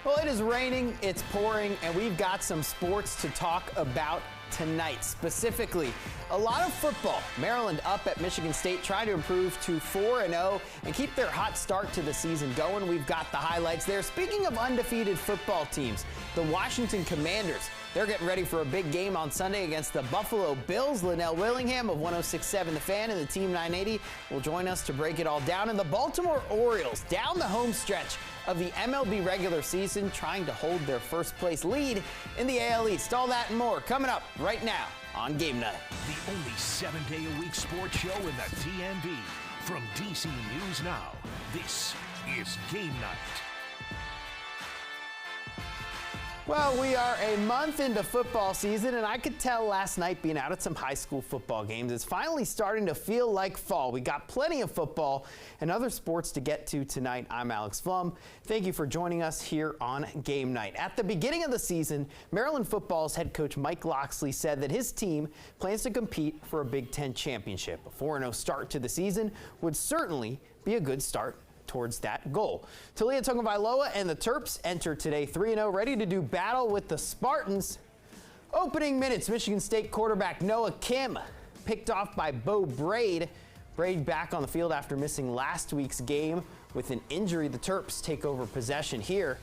Well, it is raining, it's pouring, and we've got some sports to talk about tonight. Specifically, a lot of football. Maryland up at Michigan State trying to improve to 4-0 and keep their hot start to the season going. We've got the highlights there. Speaking of undefeated football teams, the Washington Commanders, they're getting ready for a big game on Sunday against the Buffalo Bills. Lynnell Willingham of 106.7 The Fan and the Team 980 will join us to break it all down. And the Baltimore Orioles down the home stretch of the MLB regular season, trying to hold their first place lead in the AL East. All that and more coming up right now on Game Night. The only 7-day-a-week sports show in the TND. From DC News Now, this is Game Night. Well, we are a month into football season, and I could tell last night being out at some high school football games, it's finally starting to feel like fall. We got plenty of football and other sports to get to tonight. I'm Alex Flum. Thank you for joining us here on Game Night. At the beginning of the season, Maryland football's head coach Mike Loxley said that his team plans to compete for a Big Ten championship. A 4-0 start to the season would certainly be a good start towards that goal. Talia Tagovailoa and the Terps enter today 3-0, ready to do battle with the Spartans. Opening minutes, Michigan State quarterback Noah Kim picked off by Bo Braid. Braid back on the field after missing last week's game with an injury. The Terps take over possession here,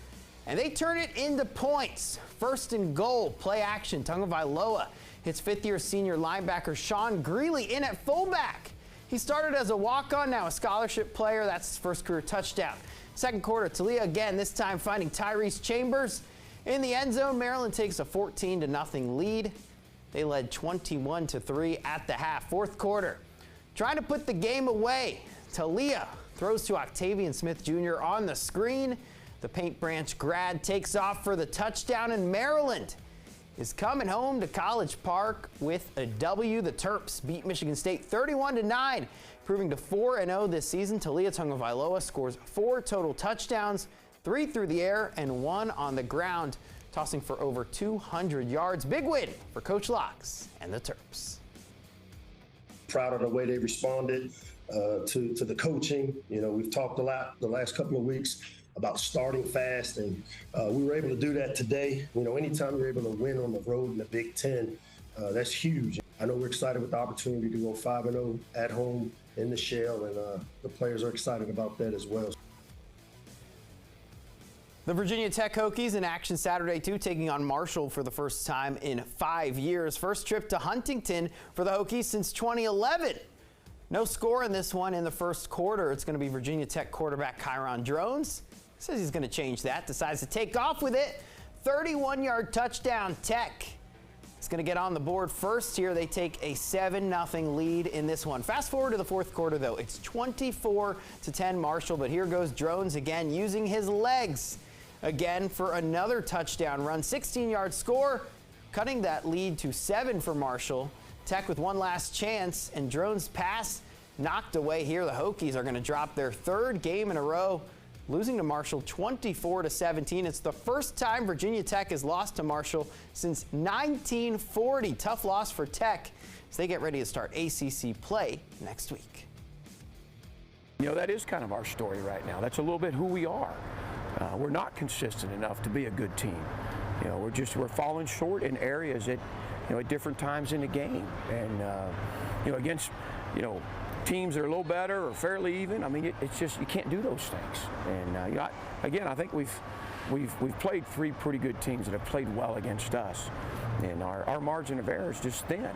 and they turn it into points. First and goal, play action. Tagovailoa hits fifth-year senior linebacker Sean Greeley in at fullback. He started as a walk-on, now a scholarship player. That's his first career touchdown. Second quarter, Talia again, this time finding Tyrese Chambers in the end zone. Maryland takes a 14-0 lead. They led 21-3 at the half. Fourth quarter, trying to put the game away. Talia throws to Octavian Smith Jr. on the screen. The Paint Branch grad takes off for the touchdown, and Maryland is coming home to College Park with a W. The Terps beat Michigan State 31-9, improving to 4-0 this season. Talia Tagovailoa scores 4 total touchdowns, 3 through the air and 1 on the ground, tossing for over 200 yards. Big win for Coach Locks and the Terps. Proud of the way they responded to the coaching. You know, we've talked a lot the last couple of weeks about starting fast, and we were able to do that today. You know, anytime you're able to win on the road in the Big Ten, that's huge. I know we're excited with the opportunity to go 5-0 at home in the Shell, and the players are excited about that as well. The Virginia Tech Hokies in action Saturday, too, taking on Marshall for the first time in 5 years. First trip to Huntington for the Hokies since 2011. No score in this one in the first quarter. It's going to be Virginia Tech quarterback Kyron Drones. Says he's going to change that. Decides to take off with it. 31-yard touchdown. Tech is going to get on the board first here. They take a 7-0 lead in this one. Fast forward to the fourth quarter, though. It's 24-10 Marshall, but here goes Drones again, using his legs again for another touchdown run. 16-yard score, cutting that lead to 7 for Marshall. Tech with one last chance, and Drones' pass knocked away here. The Hokies are going to drop their third game in a row, losing to Marshall 24-17. It's the first time Virginia Tech has lost to Marshall since 1940. Tough loss for Tech as they get ready to start ACC play next week. You know, that is kind of our story right now. That's a little bit who we are. We're not consistent enough to be a good team. You know, we're falling short in areas at different times in the game, and against teams that are a little better or fairly even. I mean, it's just you can't do those things. And I think we've played 3 pretty good teams that have played well against us, and our margin of error is just thin.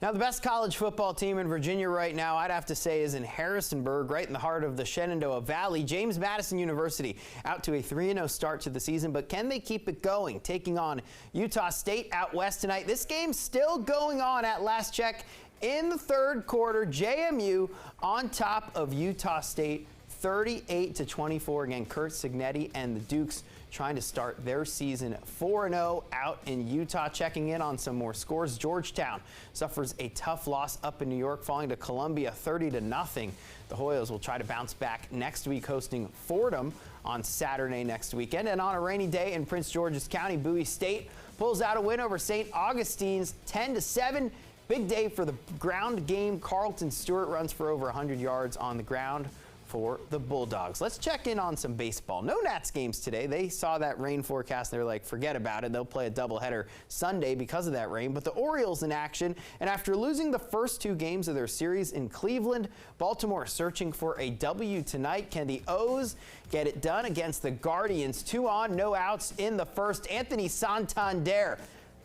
Now, the best college football team in Virginia right now, I'd have to say, is in Harrisonburg, right in the heart of the Shenandoah Valley. James Madison University out to a 3-0 start to the season, but can they keep it going? Taking on Utah State out west tonight. This game's still going on at last check in the third quarter. JMU on top of Utah State 38-24. Again, Kurt Signetti and the Dukes trying to start their season 4-0 out in Utah. Checking in on some more scores. Georgetown suffers a tough loss up in New York, falling to Columbia 30-0. The Hoyas will try to bounce back next week, hosting Fordham on Saturday next weekend. And on a rainy day in Prince George's County, Bowie State pulls out a win over St. Augustine's 10-7. Big day for the ground game. Carlton Stewart runs for over 100 yards on the ground for the Bulldogs. Let's check in on some baseball. No Nats games today. They saw that rain forecast and they're like, forget about it. They'll play a doubleheader Sunday because of that rain. But the Orioles in action, and after losing the first 2 games of their series in Cleveland, Baltimore searching for a W tonight. Can the O's get it done against the Guardians? 2 on, no outs in the first. Anthony Santander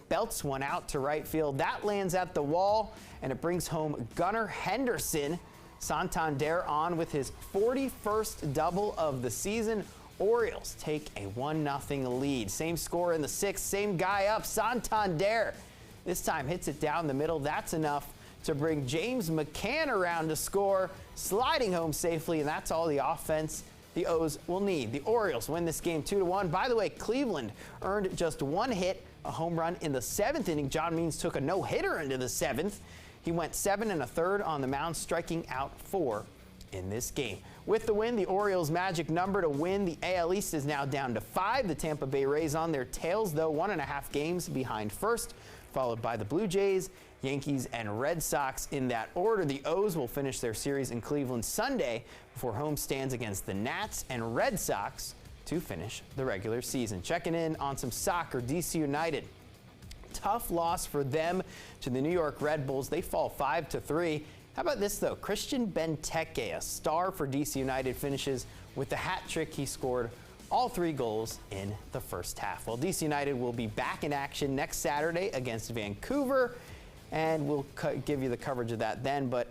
belts one out to right field. That lands at the wall, and it brings home Gunnar Henderson. Santander on with his 41st double of the season. Orioles take a 1-0 lead. Same score in the 6th, same guy up. Santander this time hits it down the middle. That's enough to bring James McCann around to score, sliding home safely, and that's all the offense the O's will need. The Orioles win this game 2-1. By the way, Cleveland earned just 1 hit, a home run in the 7th inning. John Means took a no-hitter into the 7th. He went 7 1/3 on the mound, striking out 4 in this game. With the win, the Orioles' magic number to win the AL East is now down to 5. The Tampa Bay Rays on their tails, though, 1.5 games behind first, followed by the Blue Jays, Yankees, and Red Sox in that order. The O's will finish their series in Cleveland Sunday before home stands against the Nats and Red Sox to finish the regular season. Checking in on some soccer, DC United. Tough loss for them to the New York Red Bulls. They fall 5-3. How about this, though? Christian Benteke, a star for DC United, finishes with the hat trick. He scored all 3 goals in the first half. Well, DC United will be back in action next Saturday against Vancouver, and we'll give you the coverage of that then. But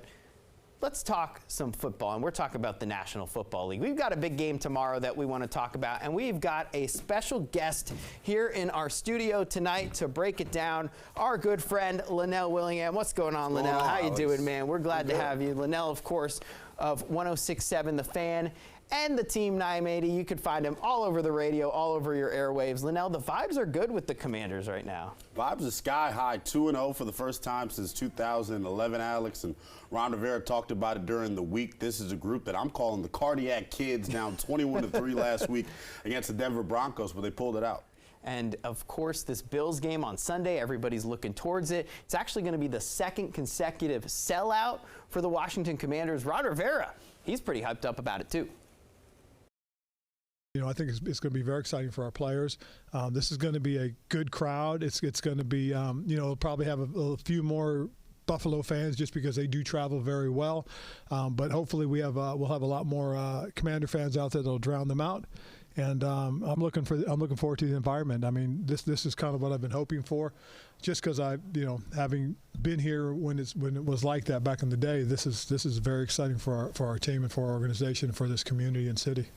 let's talk some football, and we're talking about the National Football League. We've got a big game tomorrow that we want to talk about, and we've got a special guest here in our studio tonight to break it down, our good friend, Lynnell Willingham. What's going on, Lynnell? How you doing, man? We're glad to have you. Lynnell, of course, of 106.7 The Fan and the Team 980. You could find him all over the radio, all over your airwaves. Lynnell, the vibes are good with the Commanders right now. Vibes are sky high, 2-0 for the first time since 2011, Alex. And Ron Rivera talked about it during the week. This is a group that I'm calling the Cardiac Kids, down 21-3 last week against the Denver Broncos, but they pulled it out. And, of course, this Bills game on Sunday, everybody's looking towards it. It's actually going to be the 2nd consecutive sellout for the Washington Commanders. Ron Rivera, he's pretty hyped up about it, too. You know, I think it's going to be very exciting for our players. This is going to be a good crowd. It's going to be, you know, probably have a few more Buffalo fans just because they do travel very well. But hopefully we'll have a lot more Commander fans out there that'll drown them out. And I'm looking forward to the environment. I mean, this is kind of what I've been hoping for, just because having been here when it was like that back in the day. This is very exciting for our team and for our organization, for this community and city.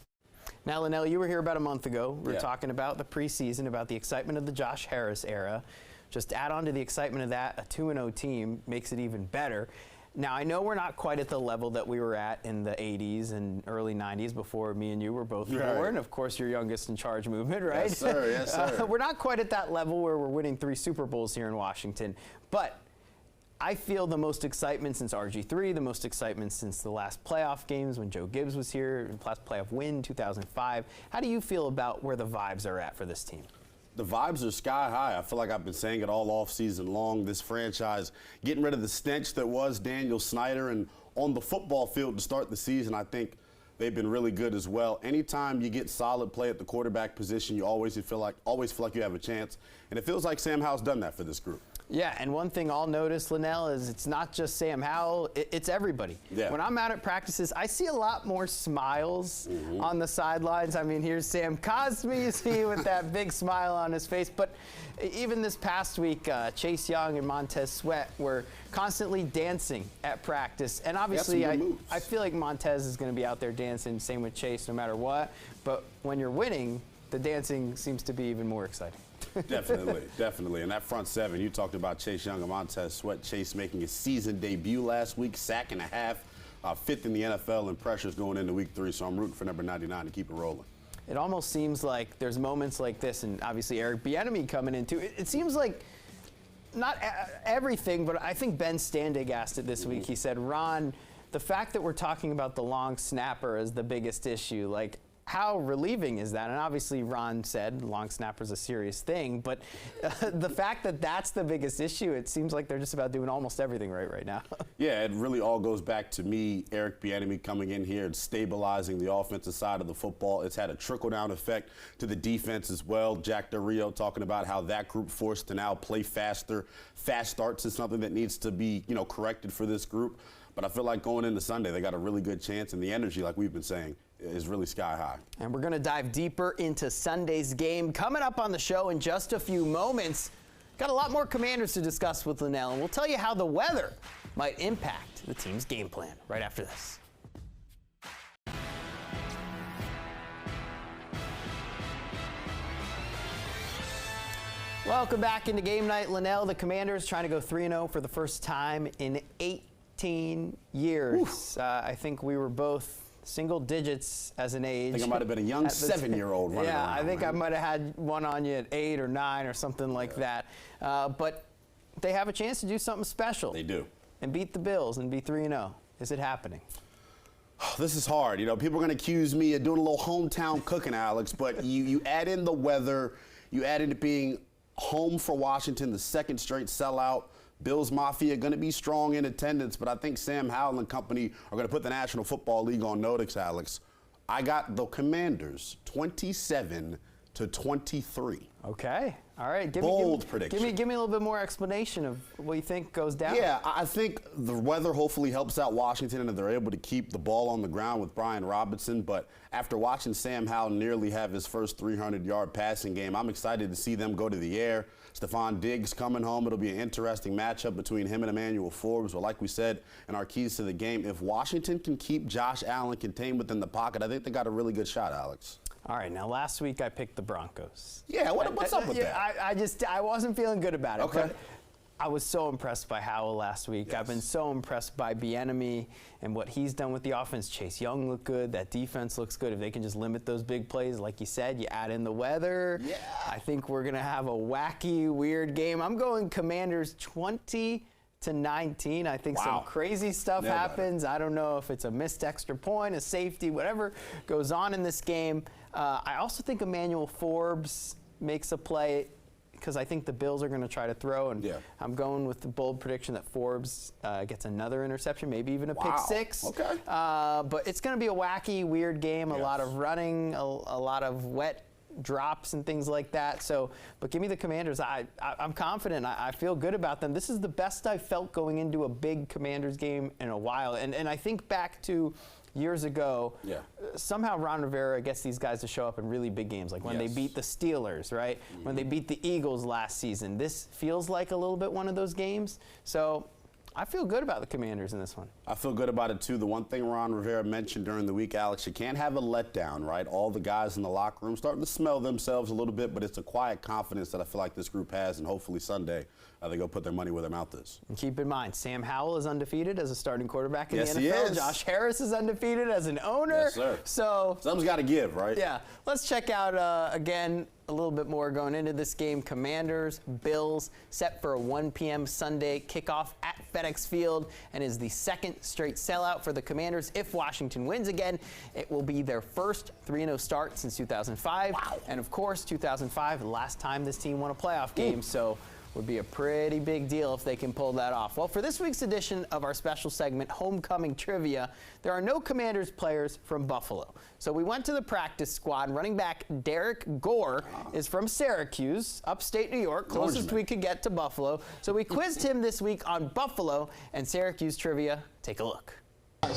Now, Lynnell, you were here about a month ago. We were talking about the preseason, about the excitement of the Josh Harris era. Just add on to the excitement of that, a 2-0 team makes it even better. Now, I know we're not quite at the level that we were at in the 80s and early 90s before me and you were both born. Of course, your youngest in charge movement, right? Yes, sir. Yes, sir. We're not quite at that level where we're winning 3 Super Bowls here in Washington. But I feel the most excitement since RG3, the most excitement since the last playoff games when Joe Gibbs was here, last playoff win, 2005. How do you feel about where the vibes are at for this team? The vibes are sky high. I feel like I've been saying it all off season long. This franchise getting rid of the stench that was Daniel Snyder, and on the football field to start the season, I think they've been really good as well. Anytime you get solid play at the quarterback position, you always feel like you have a chance, and it feels like Sam Howell's done that for this group. Yeah, and one thing I'll notice, Lynnell, is it's not just Sam Howell, it's everybody. Yeah. When I'm out at practices, I see a lot more smiles on the sidelines. I mean, here's Sam Cosmi, you see, with that big smile on his face. But even this past week, Chase Young and Montez Sweat were constantly dancing at practice. And obviously, I feel like Montez is going to be out there dancing, same with Chase, no matter what. But when you're winning, the dancing seems to be even more exciting. Definitely. And that front 7, you talked about Chase Young and Montez Sweat. Chase making his season debut last week, sack and a half, 5th in the NFL in pressures going into week 3. So I'm rooting for number 99 to keep it rolling. It almost seems like there's moments like this, and obviously Eric Bieniemy coming in too. It seems like not everything, but I think Ben Standig asked it this week. He said, Ron, the fact that we're talking about the long snapper is the biggest issue. Like, how relieving is that? And obviously Ron said long snapper's a serious thing, but the fact that that's the biggest issue, it seems like they're just about doing almost everything right now. Yeah, it really all goes back to me, Eric Bieniemy, coming in here and stabilizing the offensive side of the football. It's had a trickle-down effect to the defense as well. Jack Del Rio talking about how that group forced to now play faster. Fast starts is something that needs to be, corrected for this group. But I feel like going into Sunday, they got a really good chance, and the energy, like we've been saying, is really sky high. And we're going to dive deeper into Sunday's game. Coming up on the show in just a few moments, got a lot more Commanders to discuss with Lynnell, and we'll tell you how the weather might impact the team's game plan right after this. Welcome back into Game Night. Lynnell, the Commanders trying to go 3-0 for the first time in 18 years. I think we were both single digits as an age. I think I might have been a young 7-year-old running around. Yeah, I think I might have had one on you at 8 or 9 or something like that. But they have a chance to do something special. They do. And beat the Bills and be 3-0. Is it happening? This is hard. People are going to accuse me of doing a little hometown cooking, Alex, but you add in the weather, you add in it being home for Washington, the second straight sellout. Bills Mafia going to be strong in attendance, but I think Sam Howell and company are going to put the National Football League on notice, Alex. I got the Commanders 27-23. Okay. All right. Bold prediction. Give me a little bit more explanation of what you think goes down. Yeah, I think the weather hopefully helps out Washington, and they're able to keep the ball on the ground with Brian Robinson. But after watching Sam Howell nearly have his first 300-yard passing game, I'm excited to see them go to the air. Stephon Diggs coming home. It'll be an interesting matchup between him and Emmanuel Forbes. But like we said in our keys to the game, if Washington can keep Josh Allen contained within the pocket, I think they got a really good shot, Alex. All right, now last week I picked the Broncos. Yeah, what's up with that? I wasn't feeling good about it. Okay. But I was so impressed by Howell last week. Yes. I've been so impressed by Bieniemy and what he's done with the offense. Chase Young looked good. That defense looks good. If they can just limit those big plays, like you said, you add in the weather. Yeah. I think we're going to have a wacky, weird game. I'm going Commanders 20-19. I think some crazy stuff happens. I don't know if it's a missed extra point, a safety, whatever goes on in this game. I also think Emmanuel Forbes makes a play because I think the Bills are going to try to throw, and I'm going with the bold prediction that Forbes gets another interception, maybe even a pick six. Okay. But it's going to be a wacky, weird game, a lot of running, a lot of wet drops and things like that. So, but give me the Commanders. I'm confident. I feel good about them. This is the best I've felt going into a big Commanders game in a while. And I think back to years ago, somehow Ron Rivera gets these guys to show up in really big games, like when they beat the Steelers, right? When they beat the Eagles last season. This feels like a little bit one of those games. So I feel good about the Commanders in this one. I feel good about it, too. The one thing Ron Rivera mentioned during the week, Alex, you can't have a letdown, right? All the guys in the locker room starting to smell themselves a little bit, but it's a quiet confidence that I feel like this group has, and hopefully Sunday they go put their money where their mouth is. And keep in mind, Sam Howell is undefeated as a starting quarterback in the NFL. He is. Josh Harris is undefeated as an owner. Yes, sir. So something's got to give, right? Yeah. Let's check out, again, a little bit more going into this game. Commanders, Bills, set for a 1 p.m. Sunday kickoff at FedEx Field, and is the second straight sellout for the Commanders. If Washington wins again, it will be their first 3-0 start since 2005. Wow. And of course, 2005, the last time this team won a playoff game. So would be a pretty big deal if they can pull that off. Well, for this week's edition of our special segment, Homecoming Trivia, there are no Commanders players from Buffalo. So we went to the practice squad. Running back Derek Gore is from Syracuse, upstate New York, closest we could get to Buffalo. So we quizzed him this week on Buffalo and Syracuse trivia. Take a look.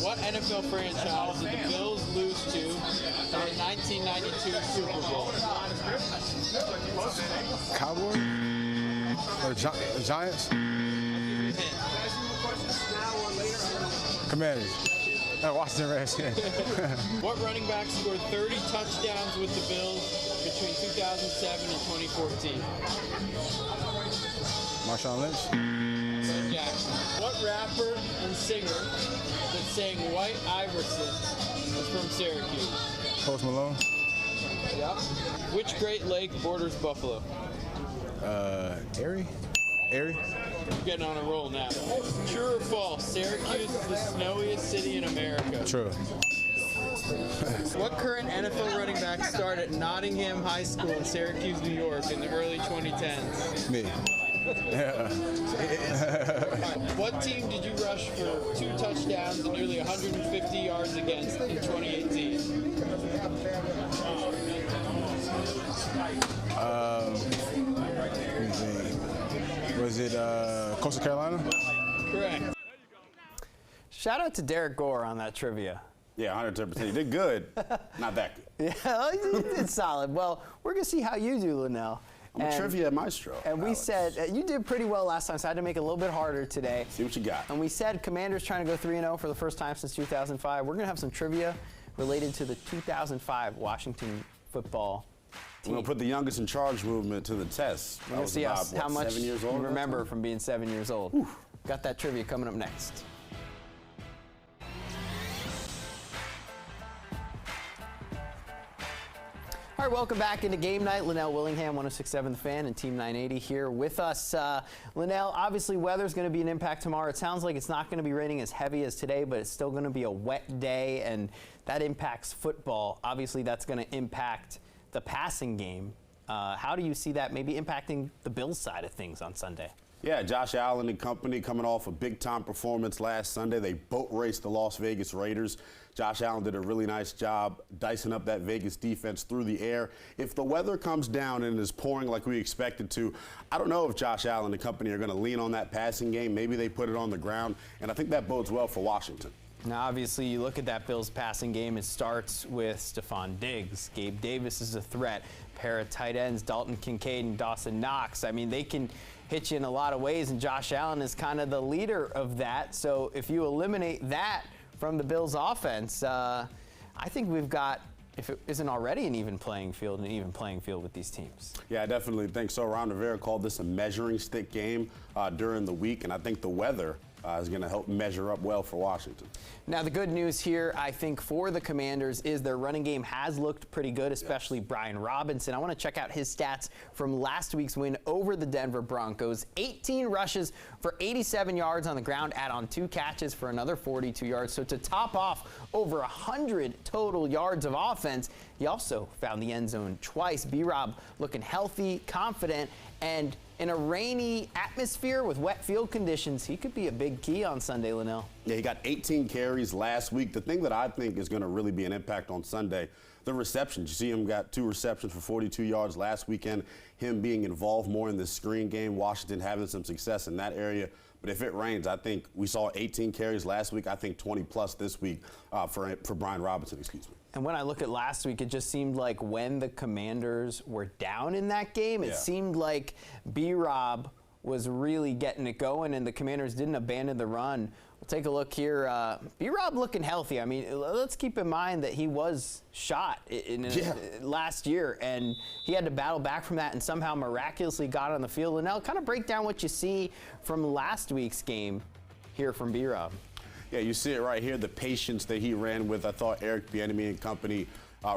What NFL franchise did the Bills lose to in the 1992 Super Bowl? Cowboys? Or Giants? Commanders. Washington Redskins. What running back scored 30 touchdowns with the Bills between 2007 and 2014? Marshawn Lynch. Jackson. What rapper and singer that sang White Iverson is from Syracuse? Post Malone. Yep. Which Great Lake borders Buffalo? Erie? You're getting on a roll now. True or false? Syracuse is the snowiest city in America. True. What current NFL running back started at Nottingham High School in Syracuse, New York in the early 2010s? Me. What team did you rush for 2 touchdowns and nearly 150 yards against in 2018? Let me think. Was it Coastal Carolina? Correct. Shout out to Derek Gore on that trivia. Yeah, 110%. You did good. Not that good. Yeah, it's solid. Well, we're going to see how you do, Lynnell. I'm a trivia maestro. And we Alex. said, you did pretty well last time, so I had to make it a little bit harder today. See what you got. And we said Commanders trying to go 3-0 for the first time since 2005. We're going to have some trivia related to the 2005 Washington football team. We're going to put the youngest in charge movement to the test. We're going to see how much 7 years old you at that remember time? from being 7 years old. Whew. Got that trivia coming up next. All right, welcome back into Game Night. Lynnell Willingham, 106.7 The Fan, and Team 980 here with us. Lynnell, obviously weather's going to be an impact tomorrow. It sounds like it's not going to be raining as heavy as today, but it's still going to be a wet day, and that impacts football. Obviously, that's going to impact the passing game. How do you see that maybe impacting the Bills side of things on Sunday? Yeah, Josh Allen and company coming off a big-time performance last Sunday. They boat raced the Las Vegas Raiders. Josh Allen did a really nice job dicing up that Vegas defense through the air. If the weather comes down and is pouring like we expected to, I don't know if Josh Allen and company are going to lean on that passing game. Maybe they put it on the ground, and I think that bodes well for Washington. Now, obviously, you look at that Bills passing game, it starts with Stephon Diggs. Gabe Davis is a threat. Pair of tight ends, Dalton Kincaid and Dawson Knox. I mean, they can hit you in a lot of ways, and Josh Allen is kind of the leader of that. So if you eliminate that from the Bills offense, I think we've got, if it isn't already an even playing field with these teams. Yeah, I definitely think so. Ron Rivera called this a measuring stick game during the week, and I think the weather is going to help measure up well for Washington. Now, the good news here, I think, for the Commanders is their running game has looked pretty good, especially Brian Robinson. I want to check out his stats from last week's win over the Denver Broncos. 18 rushes for 87 yards on the ground, add on 2 catches for another 42 yards. So to top off over 100 total yards of offense, he also found the end zone twice. B-Rob looking healthy, confident, and in a rainy atmosphere with wet field conditions, he could be a big key on Sunday, Lynnell. Yeah, he got 18 carries last week. The thing that I think is going to really be an impact on Sunday, the receptions. You see him got 2 receptions for 42 yards last weekend, him being involved more in the screen game, Washington having some success in that area. But if it rains, I think we saw 18 carries last week. I think 20 plus this week for Brian Robinson, excuse me. And when I look at last week, it just seemed like when the Commanders were down in that game, it seemed like B-Rob was really getting it going, and the Commanders didn't abandon the run. We'll take a look here. B-Rob looking healthy. I mean, let's keep in mind that he was shot last year, and he had to battle back from that and somehow miraculously got on the field. And now kind of break down what you see from last week's game here from B-Rob. Yeah, you see it right here, the patience that he ran with. I thought Eric Bieniemy and company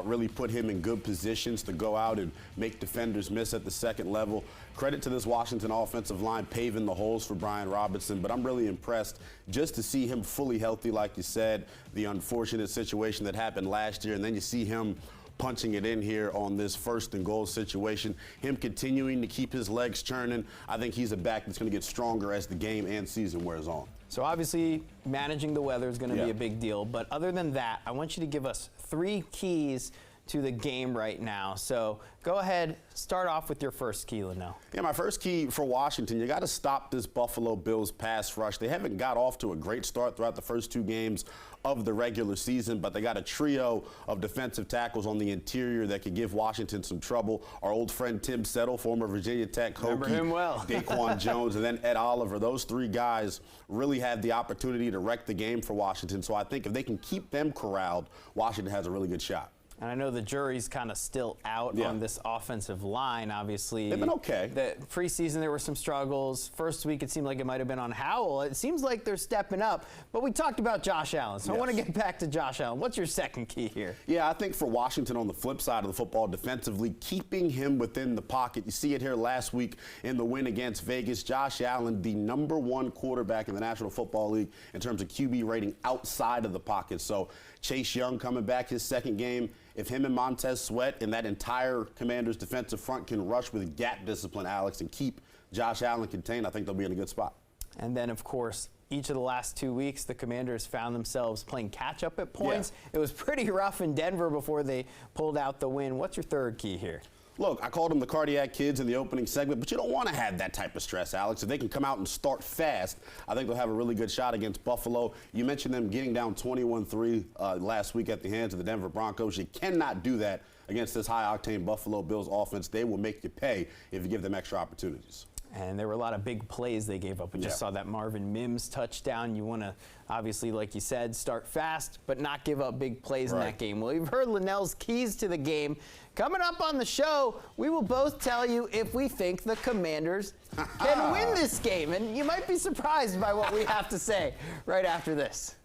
really put him in good positions to go out and make defenders miss at the second level. Credit to this Washington offensive line paving the holes for Brian Robinson, but I'm really impressed just to see him fully healthy, like you said, the unfortunate situation that happened last year, and then you see him punching it in here on this 1st and goal situation, him continuing to keep his legs churning. I think he's a back that's going to get stronger as the game and season wears on. So obviously, managing the weather is going to be a big deal. But other than that, I want you to give us 3 keys to the game right now. So go ahead, start off with your first key, Lynnell. Yeah, my first key for Washington, you got to stop this Buffalo Bills pass rush. They haven't got off to a great start throughout the first 2 games of the regular season, but they got a trio of defensive tackles on the interior that could give Washington some trouble. Our old friend Tim Settle, former Virginia Tech Hokie, remember him well. Daquan Jones, and then Ed Oliver. Those 3 guys really have the opportunity to wreck the game for Washington. So I think if they can keep them corralled, Washington has a really good shot. And I know the jury's kind of still out on this offensive line, obviously. They've been okay. The preseason, there were some struggles. First week, it seemed like it might have been on Howell. It seems like they're stepping up. But we talked about Josh Allen, so I want to get back to Josh Allen. What's your second key here? Yeah, I think for Washington on the flip side of the football defensively, keeping him within the pocket. You see it here last week in the win against Vegas. Josh Allen, the #1 quarterback in the National Football League in terms of QB rating outside of the pocket. So Chase Young coming back his second game. If him and Montez Sweat and that entire Commanders defensive front can rush with gap discipline, Alex, and keep Josh Allen contained, I think they'll be in a good spot. And then, of course, each of the last 2 weeks, the Commanders found themselves playing catch-up at points. Yeah. It was pretty rough in Denver before they pulled out the win. What's your third key here? Look, I called them the cardiac kids in the opening segment, but you don't want to have that type of stress, Alex. If they can come out and start fast, I think they'll have a really good shot against Buffalo. You mentioned them getting down 21-3 last week at the hands of the Denver Broncos. You cannot do that against this high-octane Buffalo Bills offense. They will make you pay if you give them extra opportunities. And there were a lot of big plays they gave up. We just saw that Marvin Mims touchdown. You want to, obviously, like you said, start fast, but not give up big plays in that game. Well, you've heard Lynnell's keys to the game. Coming up on the show, we will both tell you if we think the Commanders can win this game. And you might be surprised by what we have to say right after this.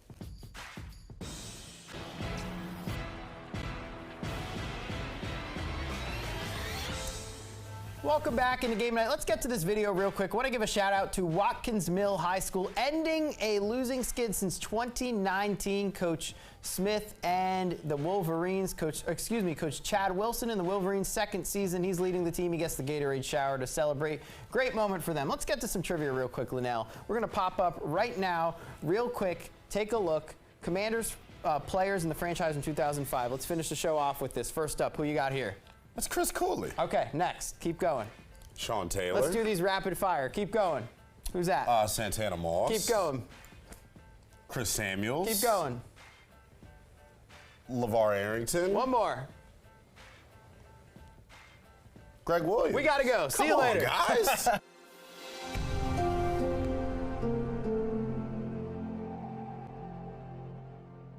Welcome back into Game Night. Let's get to this video real quick. I want to give a shout out to Watkins Mill High School, ending a losing skid since 2019. Coach Smith and the Wolverines, Coach Chad Wilson in the Wolverines' second season. He's leading the team. He gets the Gatorade shower to celebrate. Great moment for them. Let's get to some trivia real quick, Lynnell. We're going to pop up right now, real quick. Take a look. Commanders players in the franchise in 2005. Let's finish the show off with this. First up, who you got here? That's Chris Cooley. Okay, next. Keep going. Sean Taylor. Let's do these rapid fire. Keep going. Who's that? Santana Moss. Keep going. Chris Samuels. Keep going. LeVar Arrington. One more. Greg Williams. We got to go. See you later. Come on, guys.